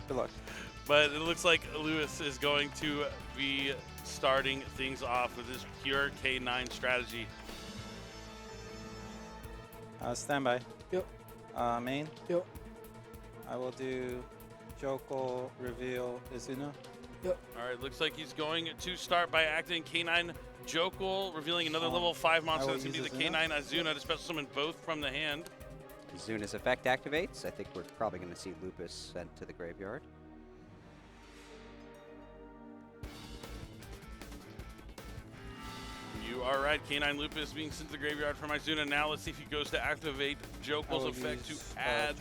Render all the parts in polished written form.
Good luck. But it looks like Lewis is going to be starting things off with his pure K9 strategy. Standby. Yep. Main. Yep. I will do Joko, reveal, Izuna. Yep. All right, looks like he's going to start by activating K9 Jokul, revealing another level 5 monster. That's going to be the K9 Azuna to special summon both from the hand. Azuna's effect activates. I think we're probably going to see Lupus sent to the graveyard. You are right. K9 Lupus being sent to the graveyard from Izuna. Now let's see if he goes to activate Jokul's effect to add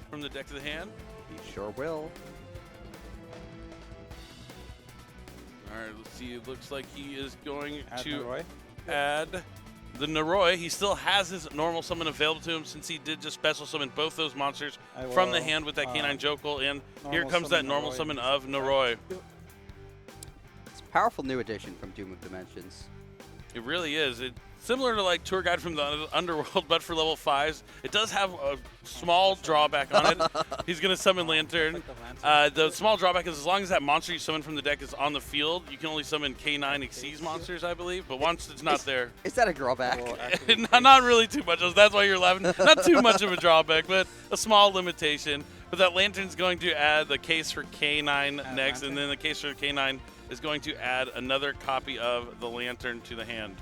from the deck to the hand. He sure will. All right, let's see. It looks like he is going to Naroi. add the Naroi. He still has his normal summon available to him since he did just special summon both those monsters from the hand with that K9 Jokul. And here comes that normal summon of Naroi. It's a powerful new addition from Doom of Dimensions. It really is. It's similar to like Tour Guide from the Underworld, but for level 5s. It does have a small drawback on it. He's going to summon Lantern. The small drawback is as long as that monster you summon from the deck is on the field, you can only summon K9 Exceeds monsters, I believe. But once it's not there... Is that a drawback? Not really too much. That's why you're laughing. Not too much of a drawback, but a small limitation. But that Lantern's going to add the case for K9 next, and then the case for K9 is going to add another copy of the Lantern to the hand.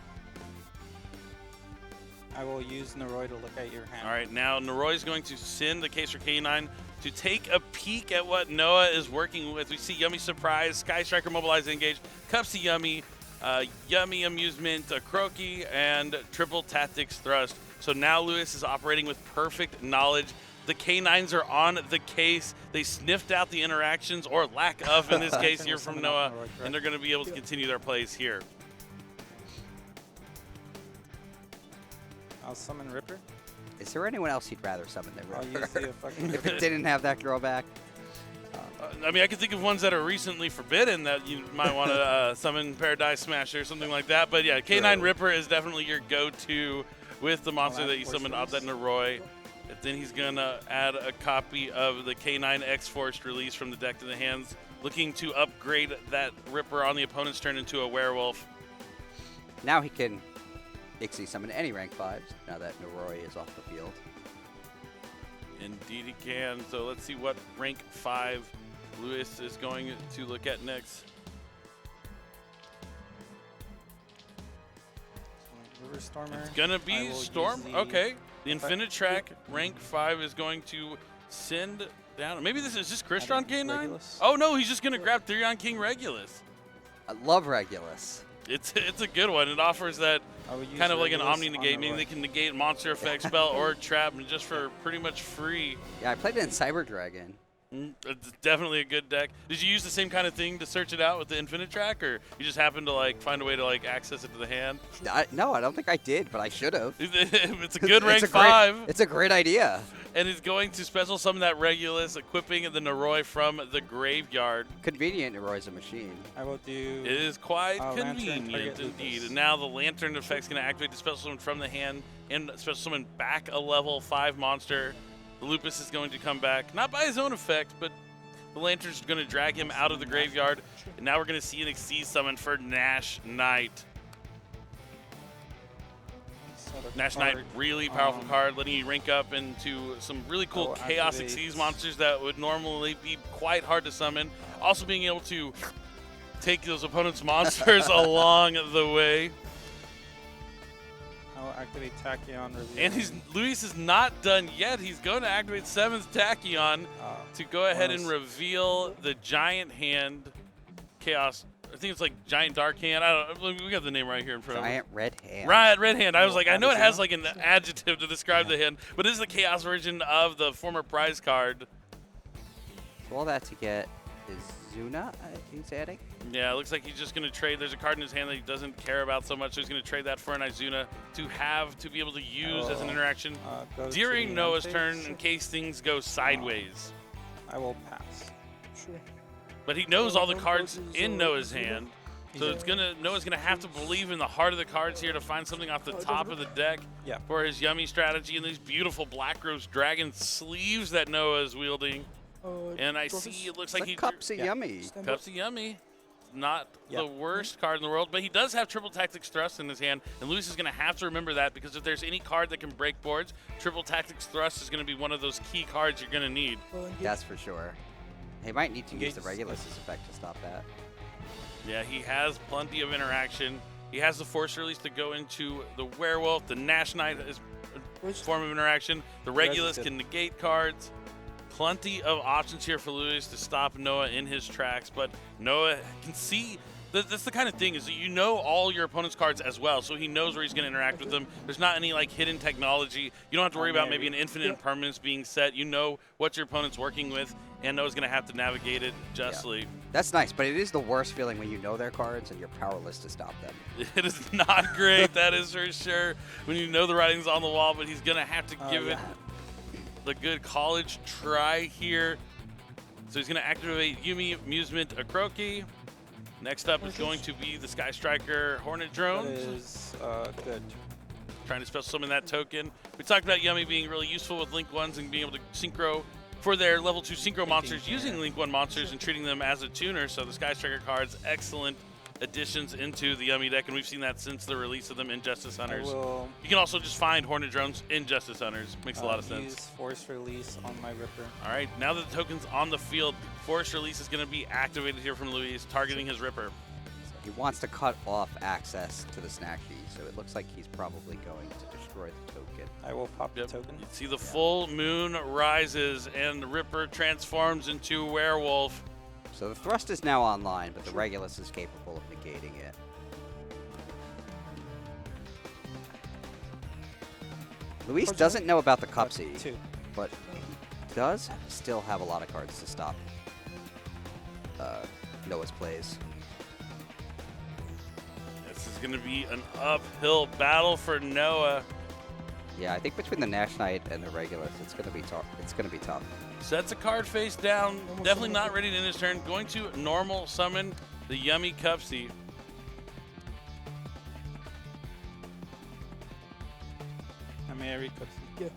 I will use Naroi to look at your hand. All right, now Naroi is going to send the case for K9 to take a peek at what Noah is working with. We see Yummy Surprise, Sky Striker Mobilize Engage, Cupsy Yummy, Yummy Amusement, Croaky, and Triple Tactics Thrust. So now Lewis is operating with perfect knowledge. The K9s are on the case. They sniffed out the interactions, or lack of in this case here from Noah, and they're going to be able to continue their plays here. I'll summon Ripper. Is there anyone else you'd rather summon than I'll Ripper? use the fucking If it didn't have that drawback. I mean, I can think of ones that are recently forbidden that you might want to summon Paradise Smasher or something like that. But yeah, K9 Ripper is definitely your go-to with the monster that you summoned out that Naroi. And then he's going to add a copy of the K9 X-Force release from the deck to the hands, looking to upgrade that Ripper on the opponent's turn into a werewolf. Now he can Ixie summon any rank 5s now that Naroi is off the field. Indeed he can. So let's see what rank 5 Lewis is going to look at next. River Stormer. It's going to be Storm. Okay. The Infinite Track rank 5 is going to send down. Maybe this is just Crystron K9? Regulus. Oh, no. He's just going to grab Therion King Regulus. I love Regulus. It's a good one. It offers that kind of like an Omni Negate, meaning they can negate monster effect, spell, or trap, and just for pretty much free. Yeah, I played it in Cyber Dragon. It's definitely a good deck. Did you use the same kind of thing to search it out with the Infinite Track, or you just happened to like find a way to like access it to the hand? No, I don't think I did, but I should have. It's a good rank 5. It's a great idea. And it's going to special summon that Regulus, equipping the Naroi from the graveyard. Convenient, Naroi's a machine. I will do. It is quite Lantern, convenient target indeed. Lupus. And now the Lantern effect is going to activate the special summon from the hand and special summon back a level 5 monster. The Lupus is going to come back, not by his own effect, but the Lantern's going to drag him out of the graveyard. And now we're going to see an Exceed summon for Nash Knight. Nash Knight, really powerful card, letting you rank up into some really cool Chaos Exceeds monsters that would normally be quite hard to summon. Also being able to take those opponent's monsters along the way. I will activate Tachyon. And Luis is not done yet. He's going to activate 7th Tachyon to go ahead and reveal the Giant Hand Chaos. I think it's like Giant Dark Hand. I don't know. We got the name right here in front of us. Giant Red Hand. Right, Red Hand. I was like, I know it has like an adjective to describe the hand, but it is the Chaos version of the former prize card. So all that to get is Zuna, he's adding? Yeah, it looks like he's just going to trade. There's a card in his hand that he doesn't care about so much, so he's going to trade that for an Izuna to be able to use as an interaction during Noah's turn in case things go sideways. I will pass. Sure. But he knows all the cards in Noah's hand, so Noah's gonna have to believe in the heart of the cards here to find something off the top of the deck for his Yummy strategy and these beautiful Black Rose Dragon sleeves that Noah is wielding. And I Dwarfus? see it looks It's like a he Cupsy yeah. Yummy. Stand up. Cupsy Yummy. Not the Yeah. worst card in the world, but he does have Triple Tactics Thrust in his hand, and Luis is going to have to remember that because if there's any card that can break boards, Triple Tactics Thrust is going to be one of those key cards you're going to need. Engage. That's for sure. He might need to use the Engage. Regulus's effect to stop that. Yeah, he has plenty of interaction. He has the Force Release to go into the Werewolf. The Nash Knight is a Which- form of interaction. The Res is Regulus good. can negate cards. Plenty of options here for Luis to stop Noah in his tracks, but Noah can see. That's the kind of thing is that you know all your opponent's cards as well, so he knows where he's going to interact with them. There's not any like hidden technology. You don't have to worry about maybe an infinite impermanence being set. You know what your opponent's working with, and Noah's going to have to navigate it justly. That's nice, but it is the worst feeling when you know their cards and you're powerless to stop them. It is not great, that is for sure. When you know the writing's on the wall, but he's going to have to give it the good college try here. So he's going to activate Yumi Amusement Akroki. Next up is going to be the Sky Striker Hornet That Drones. is good. Trying to special summon that token. We talked about Yummy being really useful with Link 1s and being able to synchro for their level 2 synchro monsters using Link 1 monsters and treating them as a tuner. So the Sky Striker cards, excellent additions into the Yummy deck, and we've seen that since the release of them in Justice I Hunters. will You can also just find Hornet Drones in Justice Hunters. Makes a lot of use sense. Force Release on my Ripper. All right, now that the token's on the field, Force Release is going to be activated here from Luis, targeting his Ripper. He wants to cut off access to the snack sheet, so it looks like he's probably going to destroy the token. I will pop Yep. the token. You see the full moon rises, and the Ripper transforms into Werewolf. So the thrust is now online, but the Regulus is capable of negating it. Luis Cards doesn't know about the Cupsy, 2. but he does still have a lot of cards to stop Noah's plays. This is going to be an uphill battle for Noah. Yeah, I think between the Nash Knight and the Regulus, it's gonna be tough. It's gonna be tough. Sets a card face down. Normal Definitely summon. not ready to end his turn. Going to normal summon the Yummy Cupsy. I may read Cupsy. Yeah.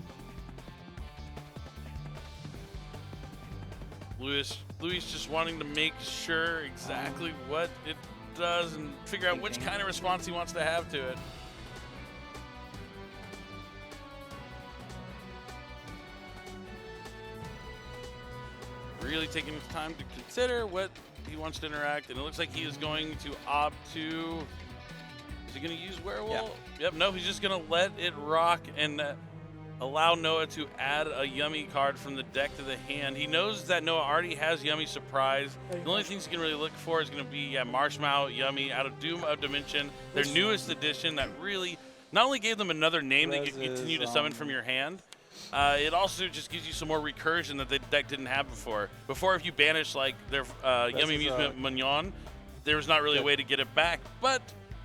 Luis just wanting to make sure exactly what it does and figure out which kind of response he wants to have to it. Really taking his time to consider what he wants to interact, and it looks like he is going to opt to. Is he going to use Werewolf? Yep. No, he's just going to let it rock and allow Noah to add a Yummy card from the deck to the hand. He knows that Noah already has Yummy Surprise. The only things he can really look for is going to be Marshmallow Yummy out of Doom of Dimension, their newest edition that really not only gave them another name that you can continue to summon from your hand, it also just gives you some more recursion that the deck didn't have before. Before, if you banish like their Yummy Amusement Mignon, there was not really a way to get it back, but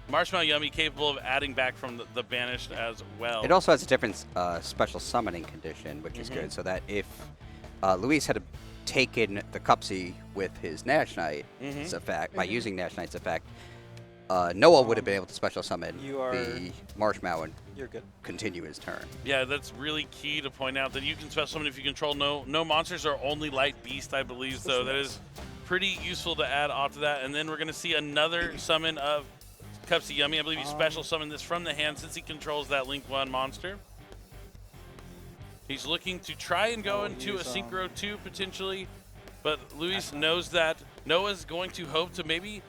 Marshmallow Yummy capable of adding back from the banished as well. It also has a different special summoning condition, which is good, so that if Luis had taken the Cupsy with his Nash Knight's effect, by using Nash Knight's effect, Noah would have been able to special summon You are- the Marshmallow and You're good. continue his turn. Yeah, that's really key to point out that you can special summon if you control no monsters or only light beast, I believe. So that is pretty useful to add off to that. And then we're going to see another summon of Cupsy Yummy. I believe he special summoned this from the hand since he controls that Link 1 monster. He's looking to try and go into a Synchro 2 potentially, but Luis knows that Noah's going to hope to maybe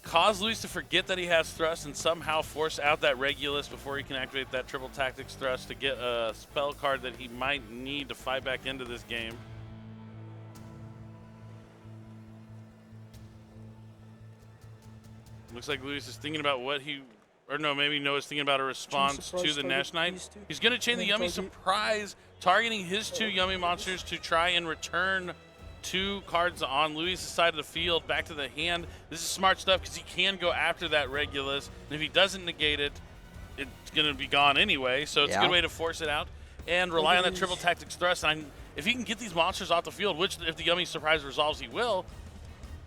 cause Luis to forget that he has thrust and somehow force out that Regulus before he can activate that triple tactics thrust to get a spell card that he might need to fight back into this game. Looks like Luis is thinking about what he, or no, maybe Noah's thinking about a response to surprise the target Nash Knight. these two. He's going to chain the And Yummy target- Surprise, targeting his two Yummy monsters to try and return two cards on Luis' side of the field back to the hand. This is smart stuff because he can go after that Regulus, and if he doesn't negate it, it's going to be gone anyway, so it's a Yeah. good way to force it out and rely on that triple tactics thrust. And if he can get these monsters off the field, which if the Yummy Surprise resolves, he will,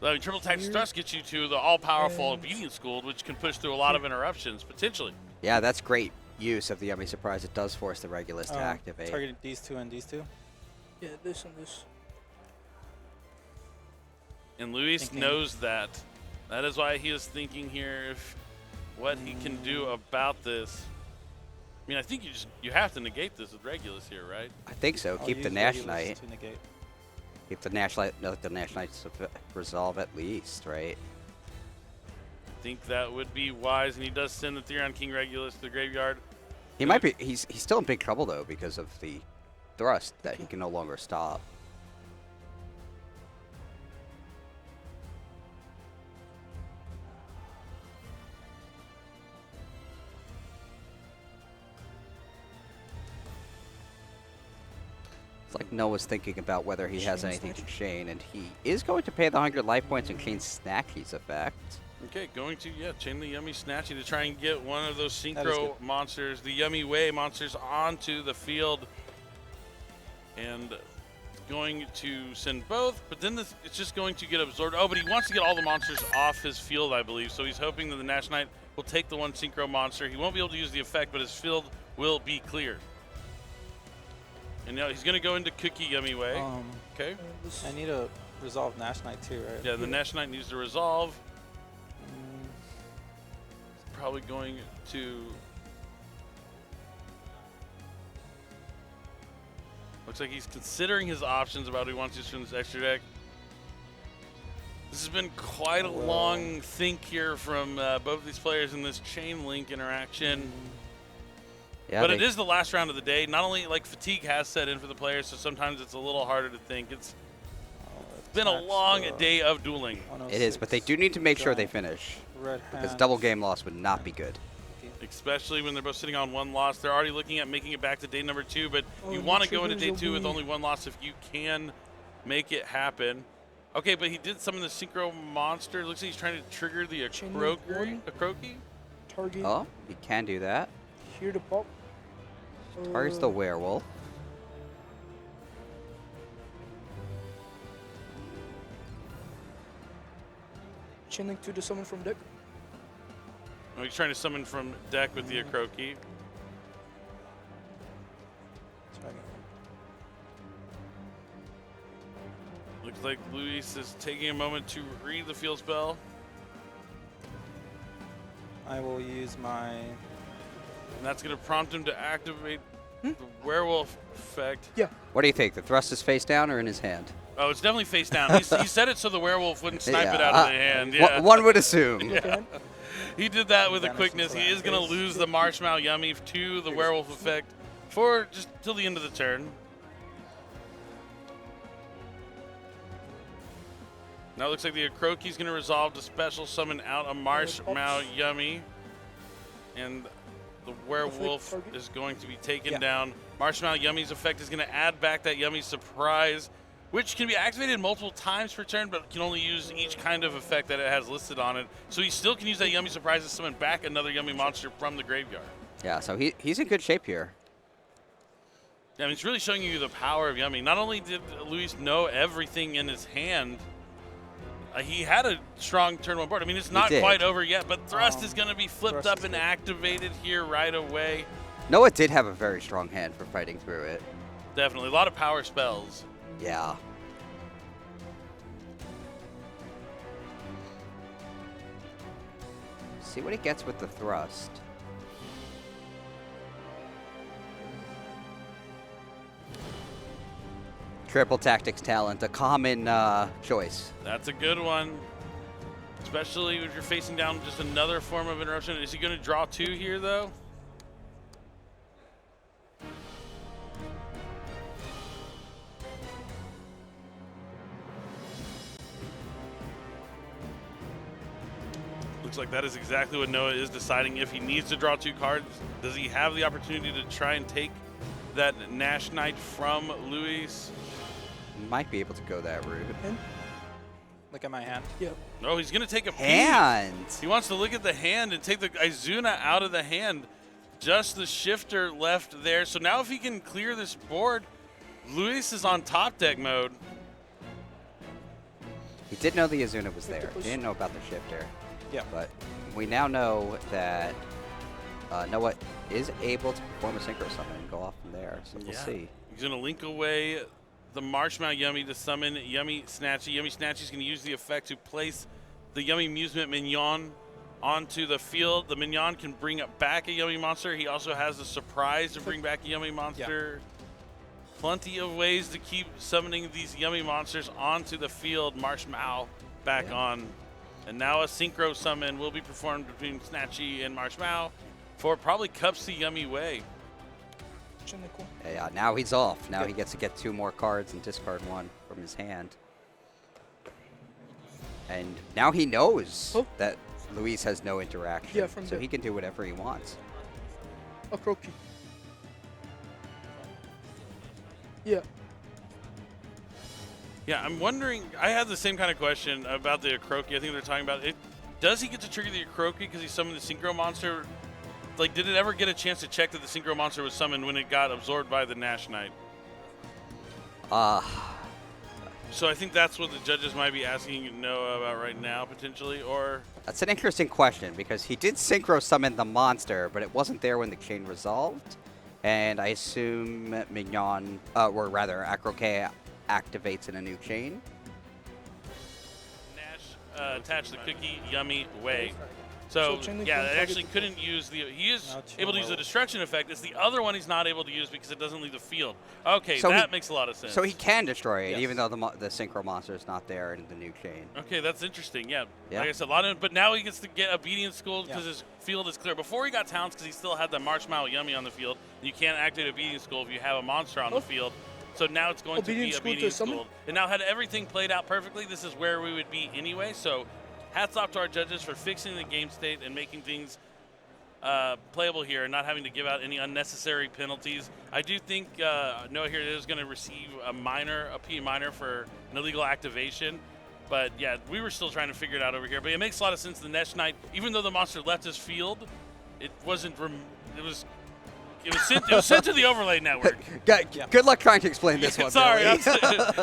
I mean, triple tactics thrust gets you to the all-powerful Obedience School, which can push through a lot of interruptions, potentially. Yeah, that's great use of the Yummy Surprise. It does force the Regulus to activate. Targeting these two and these two. Yeah, this and this. And Luis knows that. That is why he is thinking here if what he can do about this. I mean, I think you have to negate this with Regulus here, right? I think so. I'll Keep the use Nash Regulus Knight. to negate. Keep the Nash Knight. Let the Nash Knights resolve at least, right? I think that would be wise, and he does send the Theron King Regulus to the graveyard. He might be. He's still in big trouble though because of the thrust that he can no longer stop. It's like Noah's thinking about whether he has anything to chain, and he is going to pay the 100 life points and chain Snatchy's effect. Okay, going to, chain the Yummy Snatchy to try and get one of those That is Synchro monsters, the Yummy Way monsters, onto the field. And going to send both, but then it's just going to get absorbed. Oh, but he wants to get all the monsters off his field, I believe. So he's hoping that the Nash Knight will take the one Synchro monster. He won't be able to use the effect, but his field will be cleared. And now he's going to go into Cookie Yummy Way. Okay. I need to resolve Nash Knight too, right? Yeah, the Nash Knight needs to resolve. Probably going to... Looks like he's considering his options about who he wants to use from this extra deck. This has been quite a long think here from both of these players in this chain link interaction. Yeah, But it is the last round of the day. Not only, like, fatigue has set in for the players, so sometimes it's a little harder to think. It's been a long day of dueling. It is, but they do need to make sure they finish. Red Because hand. double game loss would not be good. Especially when they're both sitting on one loss. They're already looking at making it back to day number 2, but you want to go into day 2 with only one loss if you can make it happen. Okay, but he did summon the Synchro monster. Looks like he's trying to trigger the Akroki. Target Oh, he can do that. here to pop. Target's the werewolf. Chain link to the summon from deck. Oh, he's trying to summon from deck with the Akroki. Looks like Luis is taking a moment to read the field spell. I will use my... And that's going to prompt him to activate the werewolf effect. Yeah. What do you think? The thrust is face down or in his hand? Oh, it's definitely face down. He said it so the werewolf wouldn't snipe it Yeah, out of the hand. Yeah. One would assume. Yeah. He did that with a Damage quickness. from He is going to lose the Marshmallow Yummy to the werewolf effect for just till the end of the turn. Now it looks like the Akroki's going to resolve to special summon out a Marshmallow Yummy. And the werewolf is going to be taken down. Marshmallow Yummy's effect is going to add back that Yummy Surprise, which can be activated multiple times per turn, but can only use each kind of effect that it has listed on it. So he still can use that Yummy Surprise to summon back another Yummy monster from the graveyard. Yeah, so he's in good shape here. Yeah, I mean, it's really showing you the power of Yummy. Not only did Luis know everything in his hand, he had a strong turn one board. I mean, it's not quite over yet, but Thrust is going to be flipped up and activated here right away. Noah did have a very strong hand for fighting through it. Definitely. A lot of power spells. Yeah. See what he gets with the thrust. Triple tactics talent, a common choice. That's a good one. Especially if you're facing down just another form of interruption. Is he going to draw 2 here, though? Looks like that is exactly what Noah is deciding. If he needs to draw 2 cards, does he have the opportunity to try and take that Nash Knight from Luis? Might be able to go that route. Look at my hand. Yeah. No, he's going to take a Hand. He wants to look at the hand and take the Izuna out of the hand. Just the shifter left there. So now if he can clear this board, Luis is on top deck mode. He did know the Izuna was there. He didn't know about the shifter. Yeah. But we now know that Noah is able to perform a synchro summon and go off from there. So we'll see. He's going to link away the Marshmallow Yummy to summon Yummy Snatchy. Yummy Snatchy's going to use the effect to place the Yummy Amusement Mignon onto the field. The Mignon can bring back a Yummy Monster. He also has a surprise to bring back a Yummy Monster. Plenty of ways to keep summoning these Yummy Monsters onto the field. Marshmallow back on. And now a synchro summon will be performed between Snatchy and Marshmallow for probably Cups the Yummy way. Yeah, now he's off. Now he gets to get 2 more cards and discard 1 from his hand. And now he knows that Luis has no interaction. Yeah, from so the- he can do whatever he wants. A croaky. Yeah. Yeah, I'm wondering, I had the same kind of question about the Croaky. I think they're talking about it. Does he get to trigger the Croaky because he summoned the Synchro Monster? Like, did it ever get a chance to check that the Synchro Monster was summoned when it got absorbed by the Nash Knight? So I think that's what the judges might be asking Noah about right now, potentially, or... That's an interesting question because he did synchro summon the monster, but it wasn't there when the chain resolved. And I assume Mignon, or rather, Acro-K activates in a new chain. Nash attached the Cookie Yummy way. So yeah, it actually couldn't use the... He is able to use the Destruction effect. It's the other one he's not able to use because it doesn't leave the field. Okay, So that makes a lot of sense. So he can destroy it, even though the synchro monster is not there in the new chain. Okay, that's interesting. Yeah, Yeah. like I said, a lot of, but now he gets to get Obedience School because his field is clear. Before he got Talents, because he still had the Marshmallow Yummy on the field, and you can't activate Obedience School if you have a monster on the field. So now it's going to be Obedience School. And now, had everything played out perfectly, this is where we would be anyway. So hats off to our judges for fixing the game state and making things playable here and not having to give out any unnecessary penalties. I do think Noah here is going to receive a P minor for an illegal activation. But yeah, we were still trying to figure it out over here. But it makes a lot of sense. The Nash Knight, even though the monster left his field, it wasn't. It was sent to the overlay network. Good luck trying to explain this one. Sorry, Billy.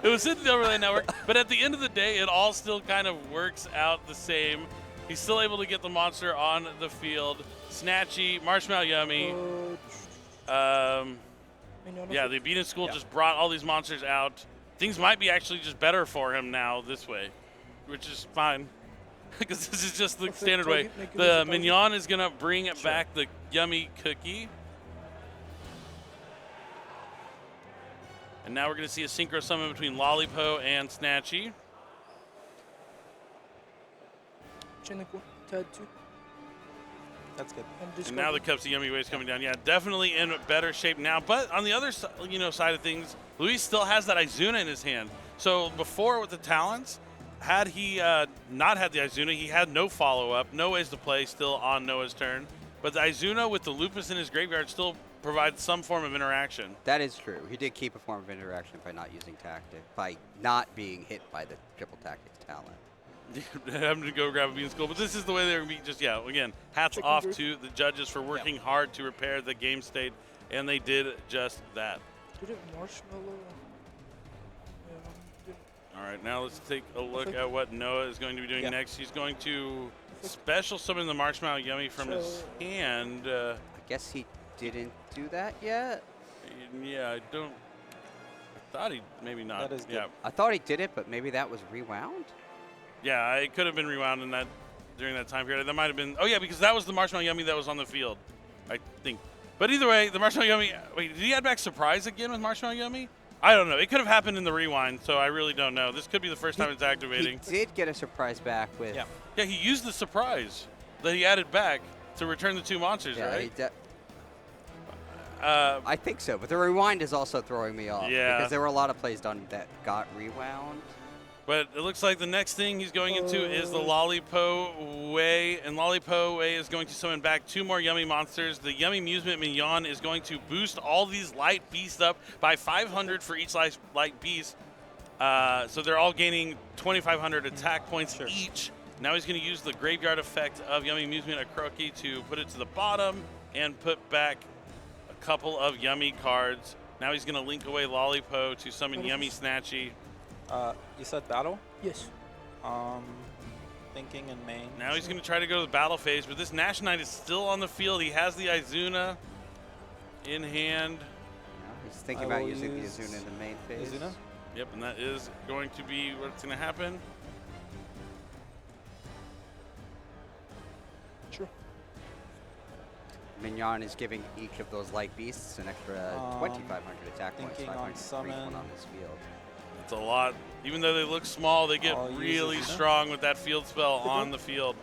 it was sent to the overlay network. But at the end of the day, it all still kind of works out the same. He's still able to get the monster on the field. Snatchy, Marshmallow Yummy. Yeah, the Obedience School just brought all these monsters out. Things might be actually just better for him now this way, which is fine. Because this is just the standard way. The Mignon is going to bring back the Yummy Cookie. And now we're going to see a synchro summon between Lollipo and Snatchy. That's good. And now the Cups of Yummy Way is coming down. Yeah, definitely in better shape now. But on the other side of things, Luis still has that Izuna in his hand. So before with the Talents, had he not had the Izuna, he had no follow-up, no ways to play still on Noah's turn. But the Izuna with the Lupus in his graveyard still provides some form of interaction. That is true. He did keep a form of interaction by not using Tactic, by not being hit by the triple Tactics talent. Having to go grab a bean school, but this is the way they're going to be. Just again, hats off to the judges for working hard to repair the game state, and they did just that. Marshmallow. All right, now let's take a look at what Noah is going to be doing next. He's going to special summon the Marshmallow Yummy from his hand. I guess he didn't do that yet. Yeah, I thought he maybe not. That is good. I thought he did it, but maybe that was rewound. Yeah, it could have been rewound during that time period. That might have been. Oh yeah, because that was the Marshmallow Yummy that was on the field, I think. But either way, the Marshmallow Yummy. Wait, did he add back Surprise again with Marshmallow Yummy? I don't know. It could have happened in the rewind, so I really don't know. This could be the first time it's activating. He did get a surprise back with. Yeah, he used the Surprise that he added back to return the 2 monsters, right? I think so, but the rewind is also throwing me off. Yeah. Because there were a lot of plays done that got rewound. But it looks like the next thing he's going into is the Lollipo Way, and Lollipo Way is going to summon back 2 more Yummy monsters. The Yummy Amusement Mignon is going to boost all these light beasts up by 500 for each light beast. So they're all gaining 2,500 attack points each. Now he's going to use the Graveyard effect of Yummy Amusement Akroki to put it to the bottom and put back a couple of Yummy cards. Now he's going to link away Lollipo to summon Yummy Snatchy. You said battle? Yes. Thinking in main. Now he's going to try to go to the battle phase, but this Nash Knight is still on the field. He has the Izuna in hand. No, he's thinking about using the Izuna in the main phase. Izuna? Yep, and that is going to be what's going to happen. Sure. Mignon is giving each of those light beasts an extra 2,500 attack points, thinking on 500 for each one summon. on this field. It's a lot. Even though they look small, they get I'll use really Azuna. strong with that field spell on the field.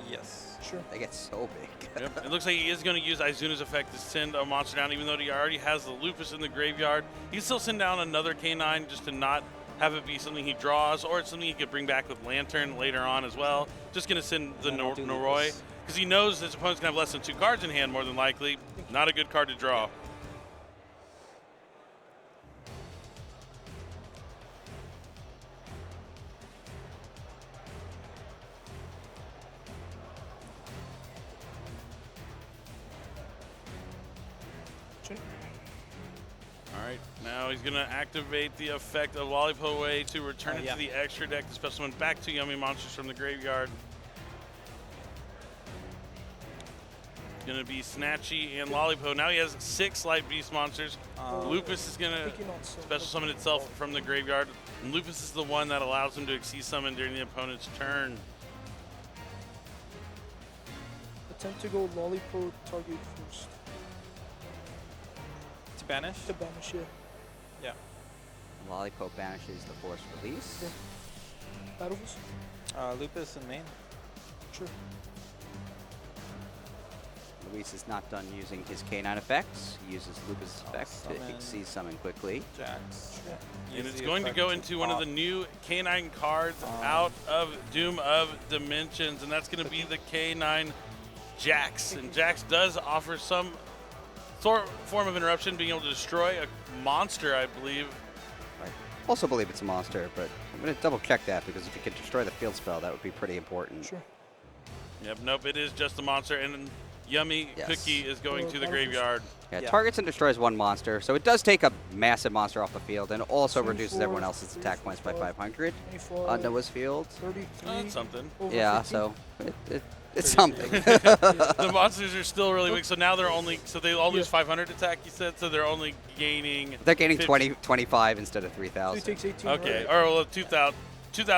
Yes. Sure. They get so big. Yep. It looks like he is going to use Izuna's effect to send a monster down, even though he already has the Lupus in the graveyard. He still send down another K9 just to not have it be something he draws, or it's something he could bring back with Lantern later on as well. Just going to send the And then I'll do Noroi, Lupus. because he knows his opponent's going to have less than 2 cards in hand, more than likely. Not a good card to draw. Sure. All right, now he's going to activate the effect of Lollipop to return it yeah. to the extra deck to special summon back 2 Yummy monsters from the graveyard. Going to be Snatchy and Lollipop. Now he has 6 Light Beast monsters. Lupus is going to Thinking on some- special summon itself from the graveyard. And Lupus is the one that allows him to exceed summon during the opponent's turn. Attempt to go Lollipop target first. To banish? To banish, yeah. Yeah. Lollipop banishes the force release. Yeah. Battles? Lupus and main. Sure. Luis is not done using his K9 effects. He uses Lupus' effects to summon. exceed summon quickly. Jax. Yeah. And Use it's the going to effect go into one of the pop. new K9 cards out of Doom of Dimensions, and that's going to be the K9 Jax. And Jax does offer some form of interruption, being able to destroy a monster, I believe. I also believe it's a monster, but I'm going to double check that because if you could destroy the field spell, that would be pretty important. Sure. Yep, nope, it is just a monster, and Yummy Yes. Cookie is going to the Battlefield. graveyard. Yeah, Yeah. targets and destroys one monster, so it does take a massive monster off the field and also 24, reduces everyone else's attack points by 500 25, on Noah's field. 33. That's something. over Yeah, 50. so it's 33. something. The monsters are still really weak, so now they're only, so they all lose Yeah. 500 attack, you said, so they're only gaining. They're gaining 50. 25 instead of So he 3,000. takes 18. Okay, right? or well, 2,000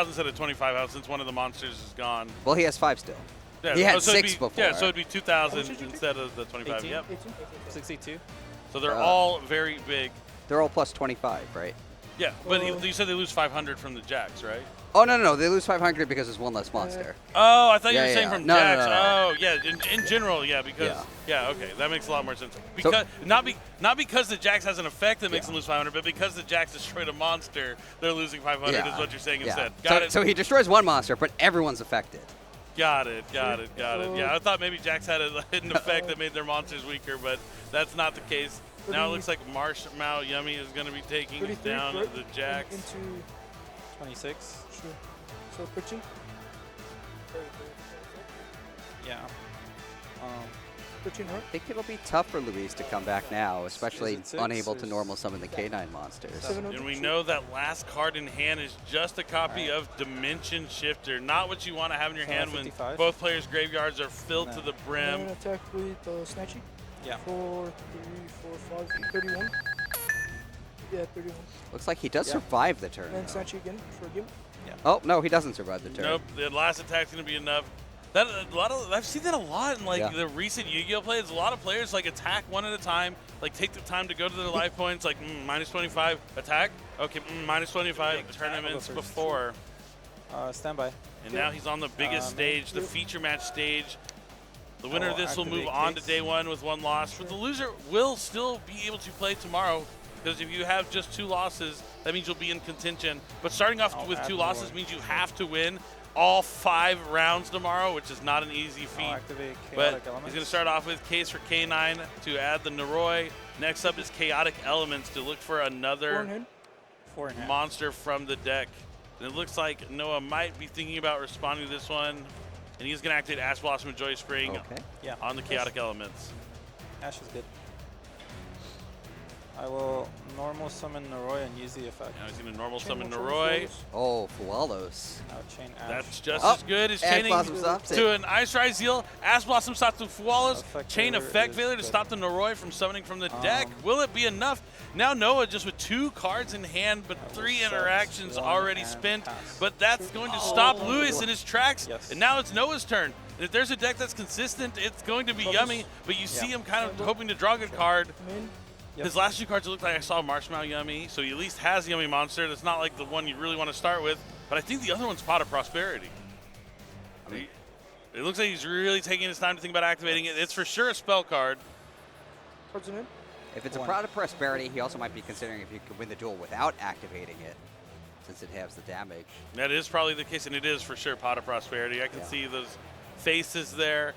instead of 25 out since one of the monsters is gone. Well, he has 5 still. Yeah, He had so it'd 6 be, before. Yeah, so it'd be 2,000 How much did you take? instead of the 25. 18? Yep. 18? 62. So they're Uh, all very big. They're all plus 25, right? Yeah, but you said they lose 500 from the Jax, right? Oh, no, they lose 500 because there's one less monster. Oh, I thought you Yeah, were saying yeah. from No, no, Jax. no, no. Oh, yeah, in general, yeah, because okay, that makes a lot more sense. Because not because the Jax has an effect that makes Yeah. them lose 500, but because the Jax destroyed a monster, they're losing 500 is what you're saying instead. So, Got it. so he destroys one monster, but everyone's affected. Got it. Yeah, I thought maybe Jax had an effect that made their monsters weaker, but that's not the case. Now it looks like Marshmallow Yummy is going to be taking 33, down right? the Jax. Into, 26. sure. So 13? Yeah. 13, right? I think it'll be tough for Luis to come back now, especially Is it 6 unable or to normal summon the K9 monsters. 700. And we know that last card in hand is just a copy of Dimension Shifter, not what you want to have in your So hand when 55? both players' graveyards are filled to the And brim. then attack with Snatchy. Yeah. 4, 3, 4, 5, 31. Yeah, 31. Looks like he does Yeah. survive the turn. And then though. Snatchy again for a game. Oh, no, he doesn't survive the turn. Nope, the last attack's going to be enough. I've seen that a lot in the recent Yu-Gi-Oh plays. A lot of players like attack one at a time, like take the time to go to their life points, like minus 25 attack. Okay, minus 25 tournaments first. before. Standby. And now he's on the biggest stage, the feature match stage. The winner of this will move on to day one with 1 loss, but the loser will still be able to play tomorrow. Because if you have just 2 losses, that means you'll be in contention. But starting off with 2 losses means you have to win all 5 rounds tomorrow, which is not an easy feat. I'll activate But Chaotic Elements. he's going to start off with Case for K9 to add the Noroi. Next up is Chaotic Elements to look for 4 in another hand. 4 in hand. monster from the deck. And it looks like Noah might be thinking about responding to this one. And he's going to activate Ash Blossom and Joy Spring Okay. Yeah. on the Chaotic Elements. Ash is good. I will normal summon Noroi and use the effect. Now he's going to normal Chain summon one, Noroi. Oh, Fualos. Now chain Ash. That's just Oh, as good as Ash chaining Blossom stops to it. an Ice Rise Zeal. Ash Blossom stops to Fualos. Effect Chain failure effect is failure to good. stop the Noroi from summoning from the deck. Um, Will it be enough? Now Noah just with 2 cards in hand, but I will 3 set interactions one already and spent. pass. But that's going to stop Lewis in his tracks. Yes. And now it's Noah's turn. And if there's a deck that's consistent, it's going to be Yummy. But you see him kind of hoping to draw a good card. Main. Yep. His last 2 cards, it looked like I saw Marshmallow Yummy, so he at least has Yummy Monster. That's not like the one you really want to start with, but I think the other one's Pot of Prosperity. It looks like he's really taking his time to think about activating it. It's for sure a spell card. Cards in hand. If it's a One. Prod of Prosperity, he also might be considering if he could win the duel without activating it, since it halves the damage. That is probably the case, and it is for sure Pot of Prosperity. I can Yeah. see those faces there.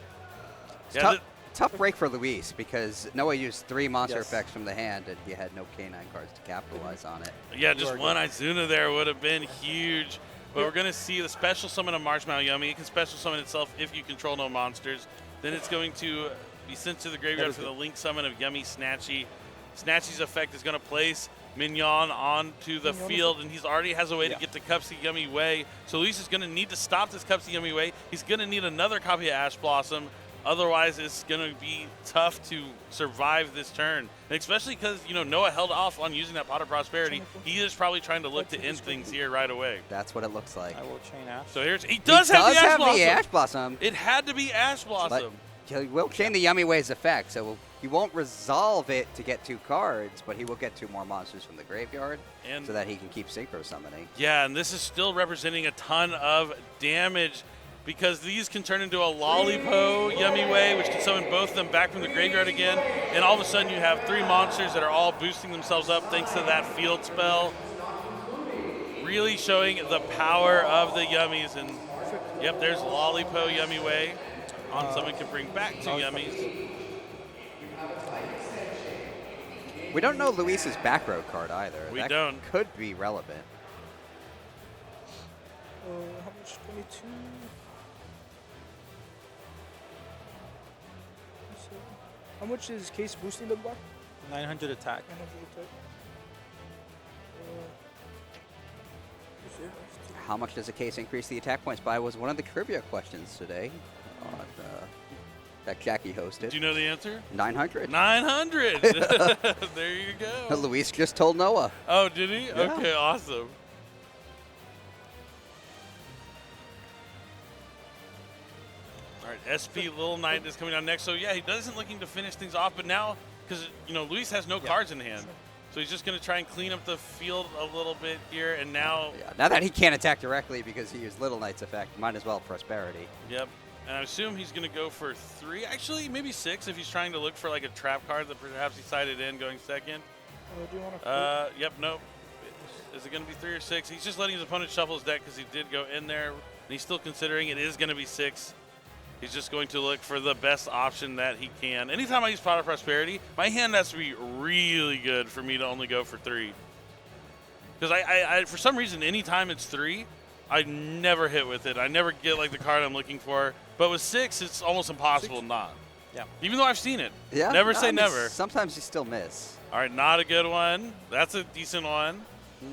It's Yeah, tough break for Luis because Noah used 3 monster Yes. effects from the hand, and he had no canine cards to capitalize on it. yeah, just are one good. Izuna there would have been huge. But we're going to see the special summon of Marshmallow Yummy. It can special summon itself if you control no monsters. Then it's going to be sent to the graveyard is for the good. link summon of Yummy Snatchy. Snatchy's effect is going to place Mignon onto the Mignon field, and he's already has a way Yeah. to get the Cupsy Yummy Way. So Luis is going to need to stop this Cupsy Yummy Way. He's going to need another copy of Ash Blossom. Otherwise, it's going to be tough to survive this turn. And especially because, you know, Noah held off on using that Pot of Prosperity. He is probably trying to look to end things here right away. That's what it looks like. I will chain Ash. So here's, he does have the Ash Blossom. the Ash Blossom, It had to be Ash but Blossom. he will chain the Yummy Way's effect, so he won't resolve it to get 2 cards, but he will get 2 more monsters from the graveyard And so that he can keep synchro summoning. yeah, and this is still representing a ton of damage because these can turn into a Lollipo Yummy Way, which can summon both of them back from the graveyard again. And all of a sudden you have 3 monsters that are all boosting themselves up thanks to that field spell. Really showing the power of the Yummies. And yep, there's Lollipo Yummy Way. On someone can bring back 2 Yummies. We don't know Luis's back row card either. We that don't. could be relevant. How much? 22. How much is Case boosting the block? 900 attack. 900 attack. How much does a case increase the attack points by was one of the trivia questions today on, that Jackie hosted. Do you know the answer? 900. 900. There you go. Luis just told Noah. Oh, did he? Yeah. Okay, awesome. All right, SP Little Knight is coming down next. So yeah, he doesn't looking to finish things off, but now because you know Luis has no cards in hand, so he's just going to try and clean up the field a little bit here. And now, Yeah, now that he can't attack directly because he used Little Knight's effect, might as well Prosperity. yep. And I assume he's going to go for 3, actually maybe 6 if he's trying to look for like a trap card that perhaps he sided in going second. Do you want to? Yep, nope. Is it going to be 3 or 6? He's just letting his opponent shuffle his deck because he did go in there. And he's still considering it is going to be 6. He's just going to look for the best option that he can. Anytime I use Pot of Prosperity, my hand has to be really good for me to only go for 3. Because I for some reason, anytime it's 3, I never hit with it. I never get like the card I'm looking for. But with 6, it's almost impossible not. Yeah. Even though I've seen it. Yeah. Never no, say I mean, never. Sometimes you still miss. All right, not a good one. That's a decent one.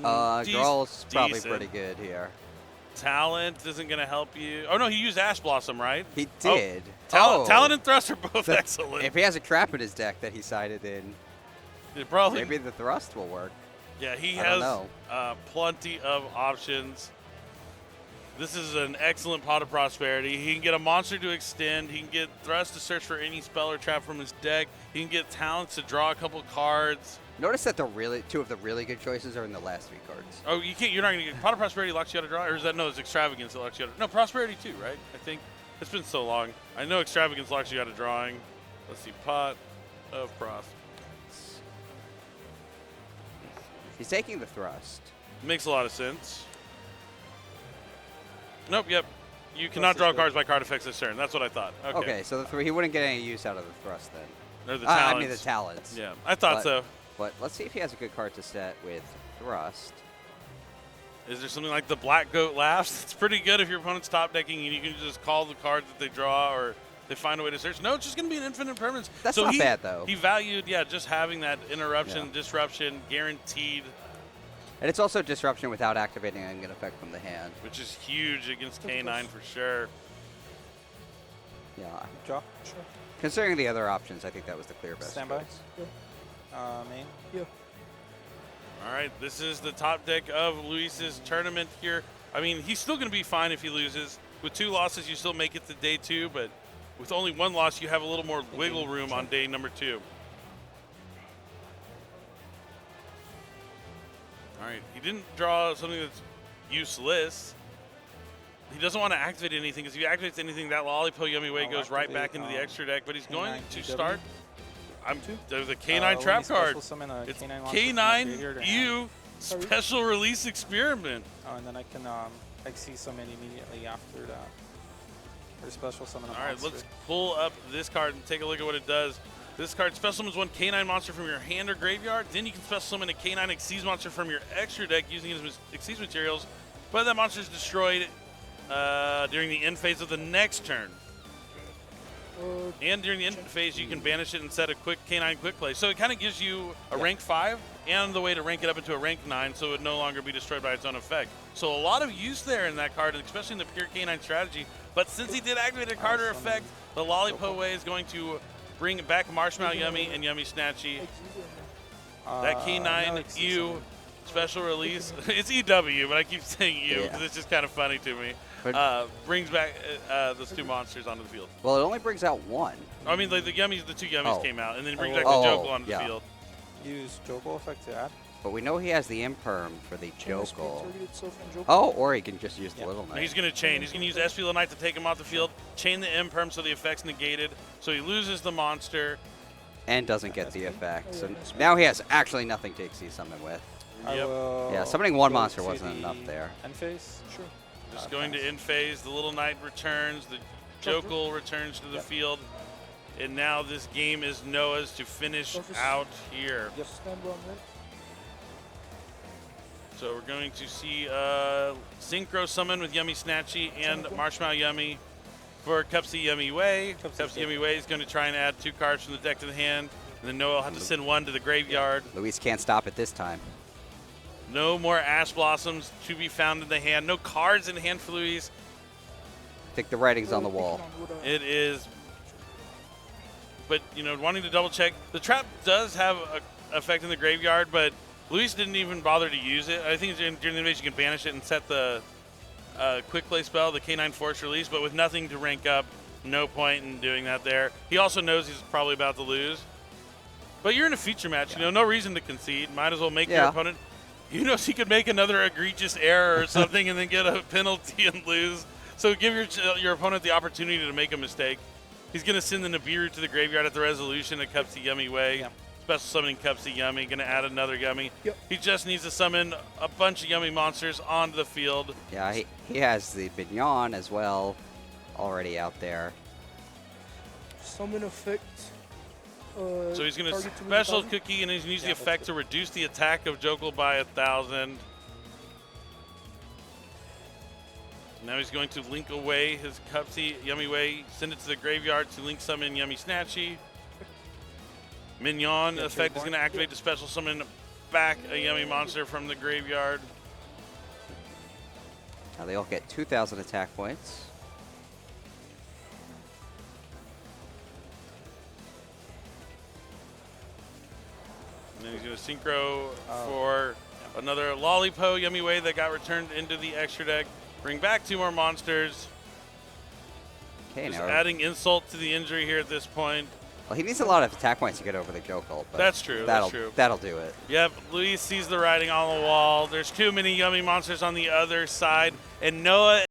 Girl's probably decent. pretty good here. Talent isn't going to help you. Oh, no, he used Ash Blossom, right? He Oh, did. Talent and Thrust are both So excellent. If he has a trap in his deck that he sided in, It probably, maybe the Thrust will work. yeah, he I don't has know. plenty of options. This is an excellent Pot of Prosperity. He can get a monster to extend. He can get Thrust to search for any spell or trap from his deck. He can get Talents to draw a couple cards. Notice that the 2 of the really good choices are in the last 3 cards. Oh, you can't. You're not going to get Pot of Prosperity locks you out of draw, or is that no? It's Extravagance that locks you out of. No, Prosperity too, right? I think it's been so long. I know Extravagance locks you out of drawing. Let's see, Pot of Pros. He's taking the Thrust. Makes a lot of sense. Nope. Yep. You cannot draw cards by card effects this turn. That's what I thought. Okay. Okay, so he wouldn't get any use out of the Thrust then. Or the talents. I mean the Talents. Yeah, I thought But- so. But let's see if he has a good card to set with Thrust. Is there something like the Black Goat Laughs? It's pretty good if your opponent's top decking and you can just call the cards that they draw or they find a way to search. No, it's just going to be an infinite permanence. That's so not bad, though. He valued, just having that interruption, Yeah. disruption, guaranteed, And it's also disruption without activating an effect from the hand. which is huge against K9 for sure. Yeah. Draw. Sure. Considering the other options, I think that was the clear best Standby. choice. Main. Yeah. All right, this is the top deck of Luis's tournament here. I mean, he's still going to be fine if he loses. With 2 losses, you still make it to day 2, but with only 1 loss, you have a little more wiggle room on day number 2. All right, he didn't draw something that's useless. He doesn't want to activate anything, because if he activates anything, that Lollipop Yummy Way I'll goes right back activate, into the extra deck, but he's going K9 to GW. start. There's a K9 Let me trap special card. summon a It's K9 monster from my graveyard to hand. K9U special release experiment. Oh, and then I can XC summon immediately after that. Or special summon a All right, monster. let's pull up this card and take a look at what it does. This card special summons 1 K9 monster from your hand or graveyard. Then you can special summon a K9 Xyz monster from your extra deck using his Xyz materials. But that monster is destroyed during the end phase of the next turn. And during the end phase, you can banish it and set a quick K9 quick play. So it kind of gives you a rank 5 and the way to rank it up into a rank 9 so it would no longer be destroyed by its own effect. So a lot of use there in that card, especially in the pure K9 strategy. But since he did activate a card or effect, the Lollipop Way is going to bring back Marshmallow Yummy and Yummy Snatchy. That K9U special release, it's EW, but I keep saying U because it's just kind of funny to me. Brings back those 2 monsters onto the field. Well, it only brings out 1. I mean, like the 2 Yummies came out, and then brings back Oh. the Jokel onto the field. Use Jokel effect to add. But we know he has the imperm for the Jokel. Target itself and Jokel. Oh, or he can just use the Yeah. Little And Knight. he's going to chain. He's going to use SP Little Knight to take him off the field, chain the Imperm so the effect's negated, so he loses the monster. And doesn't get the effect. So Oh, yeah. now he has actually nothing to XC summon with. I Yep. will Yeah, summoning 1 go monster to wasn't the enough there. End phase. Sure. Just going to end phase. The Little Knight returns. The Jokel returns to the field. And now this game is Noah's to finish Surface. out here. Yep. Stand by on right. So we're going to see Synchro Summon with Yummy Snatchy and Marshmallow Yummy for Cupsy Yummy Way. Cupsy Yummy Way is going to try and add 2 cards from the deck to the hand. And then Noah will have to send 1 to the graveyard. Luis can't stop it this time. No more Ash Blossoms to be found in the hand. No cards in hand for Luis. I think the writing's on the wall. It is. But, wanting to double check. The trap does have an effect in the graveyard, but Luis didn't even bother to use it. I think during the invasion you can banish it and set the quick play spell, the K9 Force Release, but with nothing to rank up, no point in doing that there. He also knows he's probably about to lose. But you're in a feature match, no reason to concede. Might as well make your opponent. He knows he could make another egregious error or something and then get a penalty and lose. So give your opponent the opportunity to make a mistake. He's going to send the Nibiru to the graveyard at the resolution of Cupsy Yummy Way. Yep. Special summoning Cupsy Yummy, going to add another Yummy. Yep. He just needs to summon a bunch of Yummy monsters onto the field. Yeah, he has the Bignon as well already out there. Summon effect. So he's going to target move special 1,000. cookie and he's going to use the Yeah, that's effect good. to reduce the attack of Jokel by 1,000. Now he's going to link away his Cupsy Yummy Way, send it to the graveyard to link summon Yummy Snatchy. Mignon effect is going to activate to special summon back a Yummy monster from the graveyard. Now they all get 2,000 attack points. And then he's going to synchro for another Lollipop Yummy Way that got returned into the extra deck. Bring back 2 more monsters. Okay, Just now adding insult to the injury here at this point. well, he needs a lot of attack points to get over the Jokel. But That's true, that's true. That'll do it. Yep, Luis sees the writing on the wall. There's too many Yummy monsters on the other side, and Noah